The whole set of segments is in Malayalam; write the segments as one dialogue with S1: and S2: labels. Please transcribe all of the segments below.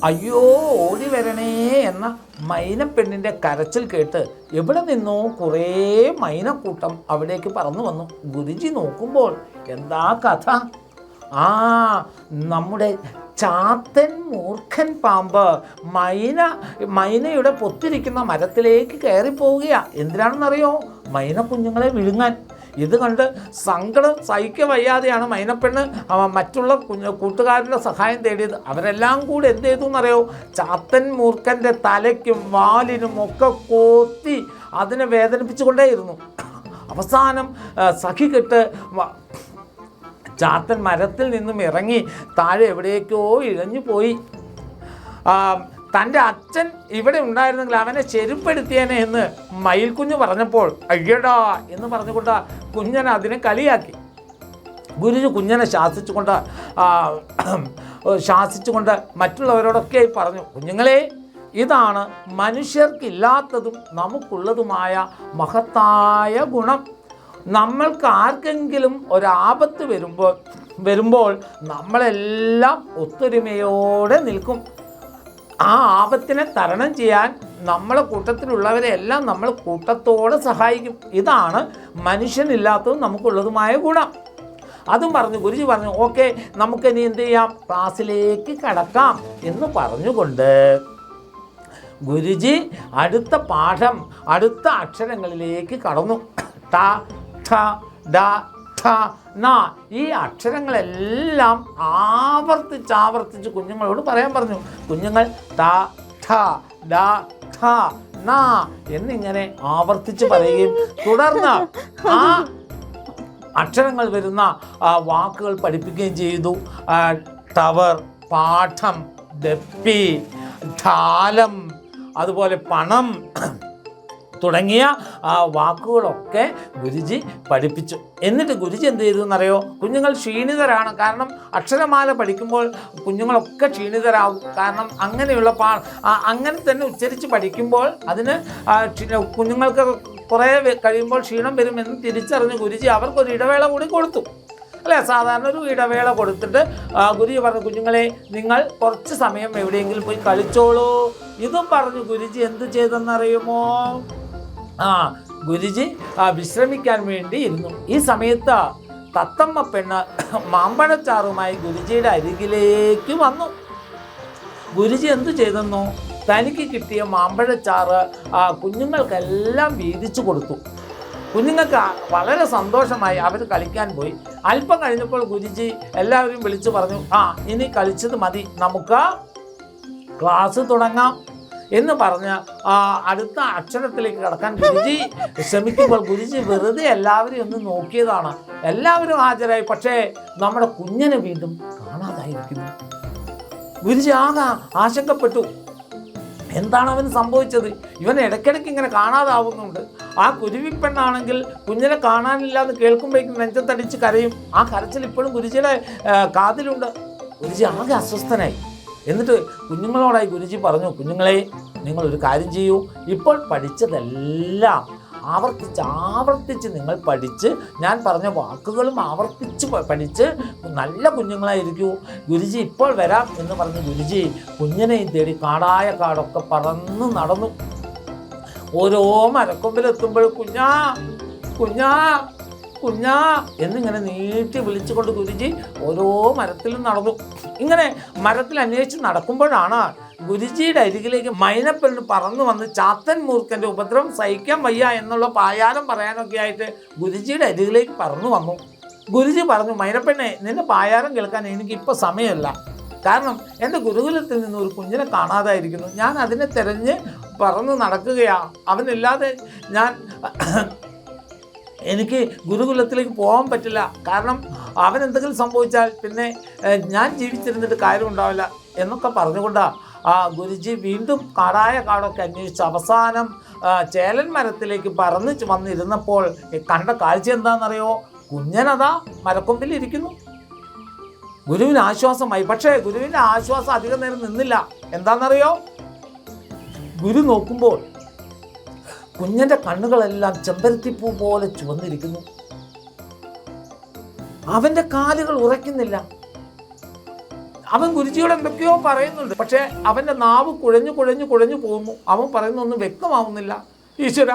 S1: അയ്യോ ഓടി വരണേ എന്ന മൈനപ്പെണ്ണിൻ്റെ കരച്ചിൽ കേട്ട് എവിടെ നിന്നോ കുറേ മൈനക്കൂട്ടം അവിടേക്ക് പറന്നു വന്നു. ഗുരുജി നോക്കുമ്പോൾ എന്താ കഥ? നമ്മുടെ ചാത്തൻ മൂർഖൻ പാമ്പ് മൈനയുടെ പൊത്തിരിക്കുന്ന മരത്തിലേക്ക് കയറിപ്പോവുകയാണ്. എന്തിനാണെന്നറിയോ? മൈന കുഞ്ഞുങ്ങളെ വിഴുങ്ങാൻ. ഇത് കണ്ട് സങ്കടം സഹിക്ക വയ്യാതെയാണ് മൈനപ്പെണ്ണ് മറ്റുള്ള കൂട്ടുകാരുടെ സഹായം തേടിയത്. അവരെല്ലാം കൂടി എന്ത് ചെയ്തു എന്നറിയോ? ചാത്തൻ മൂർഖൻ്റെ തലയ്ക്കും വാലിനും ഒക്കെ കോത്തി അതിനെ വേദനിപ്പിച്ചുകൊണ്ടേയിരുന്നു. അവസാനം സഖികെട്ട് ചാത്തൻ മരത്തിൽ നിന്നും ഇറങ്ങി താഴെ എവിടേക്കോ ഇഴഞ്ഞു പോയി. തൻ്റെ അച്ഛൻ ഇവിടെ ഉണ്ടായിരുന്നെങ്കിൽ അവനെ ചെരുപ്പെടുത്തിയേനെ എന്ന് മയിൽക്കുഞ്ഞ് പറഞ്ഞപ്പോൾ അയ്യടാ എന്ന് പറഞ്ഞുകൊണ്ട് കുഞ്ഞനെ അതിനെ കളിയാക്കി. ഗുരുജി കുഞ്ഞനെ ശാസിച്ചുകൊണ്ട് മറ്റുള്ളവരോടൊക്കെ പറഞ്ഞു, കുഞ്ഞുങ്ങളെ, ഇതാണ് മനുഷ്യർക്കില്ലാത്തതും നമുക്കുള്ളതുമായ മഹത്തായ ഗുണം. നമ്മൾക്ക് ആർക്കെങ്കിലും ഒരാപത്ത് വരുമ്പോൾ നമ്മളെല്ലാം ഒത്തൊരുമയോടെ നിൽക്കും. ആ ആപത്തിനെ തരണം ചെയ്യാൻ നമ്മളെ കൂട്ടത്തിലുള്ളവരെ എല്ലാം നമ്മൾ കൂട്ടത്തോടെ സഹായിക്കും. ഇതാണ് മനുഷ്യനില്ലാത്തതും നമുക്കുള്ളതുമായ ഗുണം. അതും പറഞ്ഞു ഗുരുജി പറഞ്ഞു, ഓക്കെ, നമുക്കിനി എന്ത് ചെയ്യാം, ക്ലാസ്സിലേക്ക് കടക്കാം എന്ന് പറഞ്ഞുകൊണ്ട് ഗുരുജി അടുത്ത പാഠം, അടുത്ത അക്ഷരങ്ങളിലേക്ക് കടന്നു. ട ഠ ഡ ഠ ന ഈ അക്ഷരങ്ങളെല്ലാം ആവർത്തിച്ച് കുഞ്ഞുങ്ങളോട് പറയാൻ പറഞ്ഞു. കുഞ്ഞുങ്ങൾ ത ഠ ഡ ഠ ന എന്നിങ്ങനെ ആവർത്തിച്ച് പറയുകയും തുടർന്ന് ആ അക്ഷരങ്ങൾ വരുന്ന വാക്കുകൾ പഠിപ്പിക്കുകയും ചെയ്തു. ടവർ, പാഠം, ദപ്പി, ധാലം, അതുപോലെ പണം തുടങ്ങിയ വാക്കുകളൊക്കെ ഗുരുജി പഠിപ്പിച്ചു. എന്നിട്ട് ഗുരുജി എന്ത് ചെയ്തു എന്നറിയോ? കുഞ്ഞുങ്ങൾ ക്ഷീണിതരാണ്. കാരണം അക്ഷരമാല പഠിക്കുമ്പോൾ കുഞ്ഞുങ്ങളൊക്കെ ക്ഷീണിതരാകും. കാരണം അങ്ങനെയുള്ള അങ്ങനെ തന്നെ ഉച്ചരിച്ച് പഠിക്കുമ്പോൾ അതിന് കുഞ്ഞുങ്ങൾക്ക് കുറേ കഴിയുമ്പോൾ ക്ഷീണം വരുമെന്ന് തിരിച്ചറിഞ്ഞ് ഗുരുജി അവർക്കൊരു ഇടവേള കൂടി കൊടുത്തു. അല്ലേ? സാധാരണ ഒരു ഇടവേള കൊടുത്തിട്ട് ഗുരുജി പറഞ്ഞു, കുഞ്ഞുങ്ങളെ, നിങ്ങൾ കുറച്ച് സമയം എവിടെയെങ്കിലും പോയി കളിച്ചോളൂ. ഇതും പറഞ്ഞു ഗുരുജി എന്ത് ചെയ്തെന്നറിയുമോ? ഗുരുജി വിശ്രമിക്കാൻ വേണ്ടി ഇരുന്നു. ഈ സമയത്ത് തത്തമ്മ പെണ്ണ് മാമ്പഴച്ചാറുമായി ഗുരുജിയുടെ അരികിലേക്ക് വന്നു. ഗുരുജി എന്തു ചെയ്തെന്നോ? തനിക്ക് കിട്ടിയ മാമ്പഴച്ചാറ് കുഞ്ഞുങ്ങൾക്കെല്ലാം വീതിച്ചു കൊടുത്തു. കുഞ്ഞുങ്ങൾക്ക് വളരെ സന്തോഷമായി. അവർ കളിക്കാൻ പോയി. അല്പം കഴിഞ്ഞപ്പോൾ ഗുരുജി എല്ലാവരും വിളിച്ചു പറഞ്ഞു, ഇനി കളിച്ചത് മതി, നമുക്ക് ക്ലാസ് തുടങ്ങാം എന്ന് പറഞ്ഞ് അടുത്ത അക്ഷരത്തിലേക്ക് കടക്കാൻ ഗുരുജി ശ്രമിക്കുമ്പോൾ ഗുരുജി വെറുതെ എല്ലാവരെയും ഒന്ന് നോക്കിയതാണ്. എല്ലാവരും ഹാജരായി. പക്ഷേ നമ്മുടെ കുഞ്ഞിനെ വീണ്ടും കാണാതായിരിക്കുന്നു. ഗുരുജി ആകെ ആശങ്കപ്പെട്ടു. എന്താണ് അവന് സംഭവിച്ചത്? ഇവൻ ഇടയ്ക്കിടയ്ക്ക് ഇങ്ങനെ കാണാതാവുന്നുണ്ട്. ആ കുരുവിപ്പെണ്ണാണെങ്കിൽ കുഞ്ഞിനെ കാണാനില്ല എന്ന് കേൾക്കുമ്പോഴേക്കും നെഞ്ചത്തടിച്ച് കരയും. ആ കരച്ചിൽ ഇപ്പോഴും ഗുരുജിയുടെ കാതിലുണ്ട്. ഗുരുജി ആകെ അസ്വസ്ഥനായി. എന്നിട്ട് കുഞ്ഞുങ്ങളോടായി ഗുരുജി പറഞ്ഞു, കുഞ്ഞുങ്ങളെ, നിങ്ങളൊരു കാര്യം ചെയ്യൂ. ഇപ്പോൾ പഠിച്ചതെല്ലാം ആവർത്തിച്ച് നിങ്ങൾ പഠിച്ച്, ഞാൻ പറഞ്ഞ വാക്കുകളും ആവർത്തിച്ച് പഠിച്ച് നല്ല കുഞ്ഞുങ്ങളായിരിക്കൂ. ഗുരുജി ഇപ്പോൾ വരാം എന്ന് പറഞ്ഞ് ഗുരുജി കുഞ്ഞിനെയും തേടി കാടായ കാടൊക്കെ പറന്ന് നടന്നു. ഓരോ മരക്കൊമ്പിലെത്തുമ്പോൾ കുഞ്ഞാ കുഞ്ഞാ കുഞ്ഞാ എന്നിങ്ങനെ നീട്ടി വിളിച്ചുകൊണ്ട് ഗുരുജി ഓരോ മരത്തിലും നടന്നു. ഇങ്ങനെ മരത്തിൽ അന്വേഷിച്ച് നടക്കുമ്പോഴാണ് ഗുരുജിയുടെ അരികിലേക്ക് മൈനപ്പെണ്ണ് പറന്നു വന്ന് ചാത്തൻ മൂർഖൻ്റെ ഉപദ്രവം സഹിക്കാൻ വയ്യ എന്നുള്ള പായാരം പറയാനൊക്കെ ആയിട്ട് ഗുരുജിയുടെ അരികിലേക്ക് പറന്നു വന്നു. ഗുരുജി പറഞ്ഞു, മൈനപ്പെണ്ണെ, നിന്റെ പായാരം കേൾക്കാൻ എനിക്കിപ്പോൾ സമയമല്ല. കാരണം എൻ്റെ ഗുരുകുലത്തിൽ നിന്ന് ഒരു കുഞ്ഞിനെ കാണാതായിരിക്കുന്നു. ഞാൻ അതിനെ തിരഞ്ഞ് പറന്ന് നടക്കുകയാണ്. അവനില്ലാതെ എനിക്ക് ഗുരുകുലത്തിലേക്ക് പോകാൻ പറ്റില്ല. കാരണം അവൻ എന്തെങ്കിലും സംഭവിച്ചാൽ പിന്നെ ഞാൻ ജീവിച്ചിരുന്നിട്ട് കാര്യമുണ്ടാവില്ല എന്നൊക്കെ പറഞ്ഞുകൊണ്ടാണ് ഗുരുജി വീണ്ടും കാടായ കാടൊക്കെ അന്വേഷിച്ച് അവസാനം ചേലൻ മരത്തിലേക്ക് പറന്ന് വന്നിരുന്നപ്പോൾ കണ്ട കാഴ്ച എന്താണെന്നറിയോ? കുഞ്ഞനതാ മരക്കൊമ്പിലിരിക്കുന്നു. ഗുരുവിന് ആശ്വാസമായി. പക്ഷേ ഗുരുവിൻ്റെ ആശ്വാസം അധികം നേരം നിന്നില്ല. എന്താണെന്നറിയോ? ഗുരു നോക്കുമ്പോൾ കുഞ്ഞൻ്റെ കണ്ണുകളെല്ലാം ചെമ്പരത്തിപ്പൂ പോലെ ചുവന്നിരിക്കുന്നു. അവൻ്റെ കാലുകൾ ഉറയ്ക്കുന്നില്ല. അവൻ ഗുരുജിയോട് എന്തൊക്കെയോ പറയുന്നുണ്ട്. പക്ഷേ അവൻ്റെ നാവ് കുഴഞ്ഞു പോകുന്നു. അവൻ പറയുന്നൊന്നും വ്യക്തമാവുന്നില്ല. ഈശ്വര,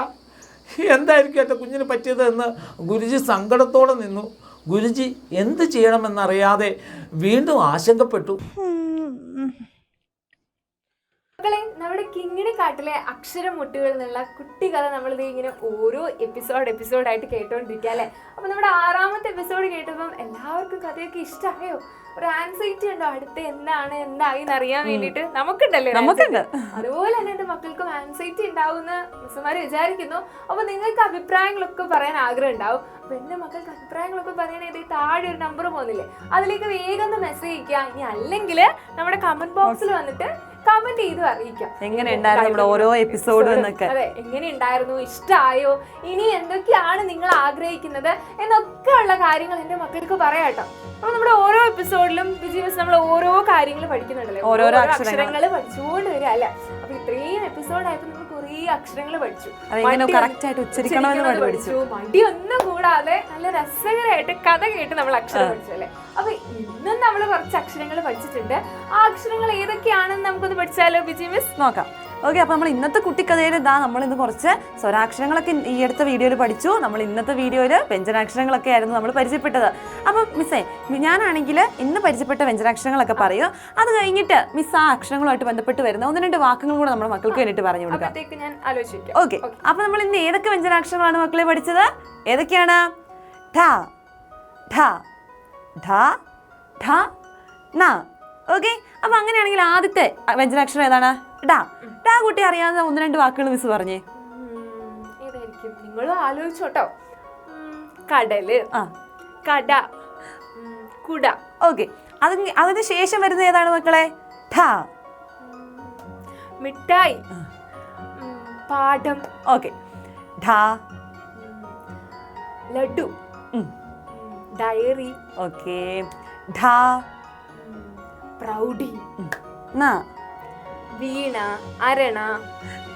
S1: എന്തായിരിക്കും എൻ്റെ കുഞ്ഞിന് പറ്റിയത് എന്ന് ഗുരുജി സങ്കടത്തോടെ നിന്നു. ഗുരുജി എന്ത് ചെയ്യണമെന്നറിയാതെ വീണ്ടും ആശങ്കപ്പെട്ടു.
S2: മക്കളെ, നമ്മുടെ കിങ്ങിണി കാട്ടിലെ അക്ഷരമുട്ടുകൾ എന്നുള്ള കുട്ടി കഥ നമ്മളിത് ഇങ്ങനെ ഓരോ എപ്പിസോഡായിട്ട് കേട്ടോണ്ടിരിക്കുക അല്ലേ. അപ്പൊ നമ്മുടെ 6ാമത്തെ എപ്പിസോഡ് കേട്ടപ്പം എല്ലാവർക്കും കഥയൊക്കെ ഇഷ്ടമായോ? ഒരു ആൻസൈറ്റി ഉണ്ടോ അടുത്ത് എന്തായി എന്നറിയാൻ വേണ്ടിയിട്ട്? നമുക്കുണ്ടല്ലേ. അതുപോലെ തന്നെ എന്റെ മക്കൾക്കും ആൻസൈറ്റി ഉണ്ടാവുമെന്ന് മിസ്സുമാര് വിചാരിക്കുന്നു. അപ്പൊ നിങ്ങൾക്ക് അഭിപ്രായങ്ങളൊക്കെ പറയാൻ ആഗ്രഹം ഉണ്ടാവും. അപ്പൊ എന്റെ മക്കൾക്ക് അഭിപ്രായങ്ങളൊക്കെ പറയണത് താഴെ ഒരു നമ്പർ പോകുന്നില്ലേ, അതിലേക്ക് വേഗം മെസ്സേജ് അയക്കുക. ഇനി അല്ലെങ്കിൽ നമ്മുടെ കമന്റ് ബോക്സിൽ വന്നിട്ട് കമന്റ് ചെയ്ത് അറിയിക്കാം
S3: എങ്ങനെയുണ്ടായിരുന്നു ഓരോ എപ്പിസോഡ് എന്നൊക്കെ.
S2: അതെ, എങ്ങനെയുണ്ടായിരുന്നു, ഇഷ്ടമായോ, ഇനി എന്തൊക്കെയാണ് നിങ്ങൾ ആഗ്രഹിക്കുന്നത് എന്നൊക്കെ ഉള്ള കാര്യങ്ങൾ എന്റെ മക്കൾക്ക് പറയാട്ടോ. അപ്പൊ നമ്മുടെ ഓരോ എപ്പിസോഡിലും നമ്മൾ ഓരോ കാര്യങ്ങൾ പഠിക്കുന്നുണ്ടല്ലോ, ഓരോ അക്ഷരങ്ങൾ പഠിച്ചുകൊണ്ട് വരിക അല്ലെ. അപ്പൊ ഇത്രയും എപ്പിസോഡായപ്പോ നമ്മൾ കുറേ അക്ഷരങ്ങൾ പഠിച്ചു, മടിയൊന്നും കൂടാതെ നല്ല രസകരമായിട്ട് കഥ കേട്ട് നമ്മൾ അക്ഷരം പഠിച്ചു അല്ലെ. അപ്പൊ ഇന്നും നമ്മൾ കുറച്ച് അക്ഷരങ്ങൾ പഠിച്ചിട്ടുണ്ട്. ആ അക്ഷരങ്ങൾ ഏതൊക്കെയാണെന്ന് നമുക്കൊന്ന് പഠിച്ചാലോ ബിജി മിസ്?
S3: നോക്കാം. ഓക്കെ, അപ്പൊ നമ്മൾ ഇന്നത്തെ കുട്ടിക്കഥയിൽ നമ്മൾ ഇന്ന് കുറച്ച് സ്വരാക്ഷരങ്ങളൊക്കെ ഈ അടുത്ത വീഡിയോയിൽ പഠിച്ചു. നമ്മൾ ഇന്നത്തെ വീഡിയോയിൽ വ്യഞ്ജനാക്ഷരങ്ങളൊക്കെ ആയിരുന്നു നമ്മൾ പരിചയപ്പെട്ടത്. അപ്പൊ മിസ്സേ, ഞാനാണെങ്കിൽ ഇന്ന് പരിചയപ്പെട്ട വ്യഞ്ജനാക്ഷരങ്ങളൊക്കെ പറയും. അത് കഴിഞ്ഞിട്ട് മിസ് ആ അക്ഷരങ്ങളുമായിട്ട് ബന്ധപ്പെട്ട് വരുന്ന 1-2 വാക്കുകൾ കൂടെ നമ്മുടെ മക്കൾക്ക് വേണ്ടിയിട്ട് പറഞ്ഞു കൊടുക്കാം. ഓക്കെ, അപ്പൊ നമ്മൾ ഇന്ന് ഏതൊക്കെ വ്യഞ്ജനാക്ഷരങ്ങളാണ് മക്കളെ പഠിച്ചത്? ഏതൊക്കെയാണ്? ഠ ഠ ഠ ഠ ന. ഓക്കെ, അപ്പൊ അങ്ങനെയാണെങ്കിൽ ആദ്യത്തെ വ്യഞ്ജനാക്ഷരം ഏതാണ്? ഡാ. ഡാ കുട്ടി അറിയാവുന്ന 1-2 വാക്കുകൾ മിസ് പറഞ്ഞേ.
S2: ഏതായിരിക്കും? നിങ്ങളും ആലോചിച്ചോട്ടോ. കടല്, കട, കുട.
S3: ഓക്കെ, അതിന് ശേഷം വരുന്ന ഏതാണ് മക്കളെ? ഠ.
S2: മിഠായി, പാഠം.
S3: ഓക്കെ, ഠ.
S2: ലഡു, ഡയറി.
S3: ഓക്കെ, ഠ.
S2: പ്രൗഢി,
S3: ന.
S2: വീണ, അരണ.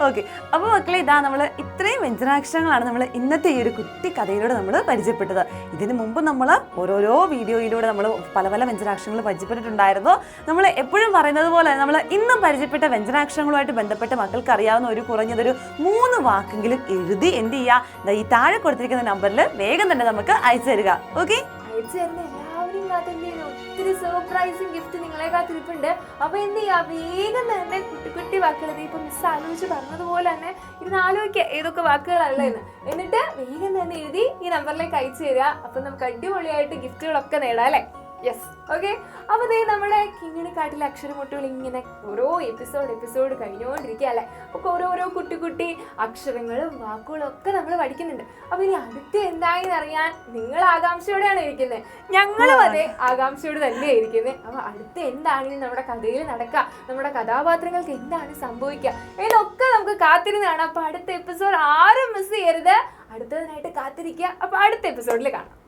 S3: ഓക്കെ, അപ്പോൾ മക്കളെ ഇതാ നമ്മൾ ഇത്രയും വ്യഞ്ജനാക്ഷരങ്ങളാണ് നമ്മൾ ഇന്നത്തെ ഈ ഒരു കുട്ടി കഥയിലൂടെ നമ്മൾ പരിചയപ്പെട്ടത്. ഇതിന് മുമ്പ് നമ്മൾ ഓരോരോ വീഡിയോയിലൂടെ നമ്മൾ പല പല വ്യഞ്ജനാക്ഷരങ്ങൾ പരിചയപ്പെട്ടിട്ടുണ്ടായിരുന്നു. നമ്മൾ എപ്പോഴും പറയുന്നത് പോലെ നമ്മൾ ഇന്നും പരിചയപ്പെട്ട വ്യഞ്ജനാക്ഷരങ്ങളുമായിട്ട് ബന്ധപ്പെട്ട് മക്കൾക്ക് അറിയാവുന്ന ഒരു കുറഞ്ഞതൊരു 3 വാക്കെങ്കിലും എഴുതി എന്ത് ചെയ്യുക, ഈ താഴെ കൊടുത്തിരിക്കുന്ന നമ്പറിൽ വേഗം തന്നെ നമുക്ക് അയച്ചു തരിക. ഓക്കെ,
S2: അയച്ചു തരുന്ന എല്ലാവരെയും കാത്തിരിക്കുന്നു. ഒത്തിരി സർപ്രൈസിങ് ഗിഫ്റ്റ് നിങ്ങളെ കാത്തിരിപ്പുണ്ട്. അപ്പൊ എന്ത് ചെയ്യാ, വേഗം തന്നെ കുട്ടി വാക്കുകൾ ഇപ്പൊ മിസ് ആലോചിച്ച് പറഞ്ഞതുപോലെ തന്നെ ഇരുന്ന് ആലോചിക്കുക ഏതൊക്കെ വാക്കുകളല്ലെന്ന്. എന്നിട്ട് വേഗം തന്നെ എഴുതി ഈ നമ്പറിലേക്ക് അയച്ചു തരിക. അപ്പൊ നമുക്ക് അടിപൊളിയായിട്ട് ഗിഫ്റ്റുകളൊക്കെ നേടാം അല്ലെ. Yes, okay. അപ്പൊ ദേ നമ്മുടെ കിങ്ങിണിക്കാട്ടിലെ അക്ഷരമുട്ടുകൾ ഇങ്ങനെ ഓരോ എപ്പിസോഡ് കഴിഞ്ഞുകൊണ്ടിരിക്കുക അല്ലെ. അപ്പൊ ഓരോരോ കുട്ടി അക്ഷരങ്ങളും വാക്കുകളും ഒക്കെ നമ്മൾ പഠിക്കുന്നുണ്ട്. അപ്പൊ ഇനി അടുത്ത് എന്തായെന്ന് അറിയാൻ നിങ്ങൾ ആകാംക്ഷയോടെയാണ് ഇരിക്കുന്നത്, ഞങ്ങളും അതെ ആകാംക്ഷയോട് തന്നെയാണ് ഇരിക്കുന്നത്. അപ്പൊ അടുത്ത് എന്താണ് നമ്മുടെ കഥയിൽ നടക്കുക, നമ്മുടെ കഥാപാത്രങ്ങൾക്ക് എന്താണ് സംഭവിക്കുക എന്നൊക്കെ നമുക്ക് കാത്തിരുന്നാണ്. അപ്പൊ അടുത്ത എപ്പിസോഡ് ആരും മിസ് ചെയ്യരുത്, അടുത്തതിനായിട്ട് കാത്തിരിക്കുക. അപ്പൊ അടുത്ത എപ്പിസോഡിൽ കാണാം.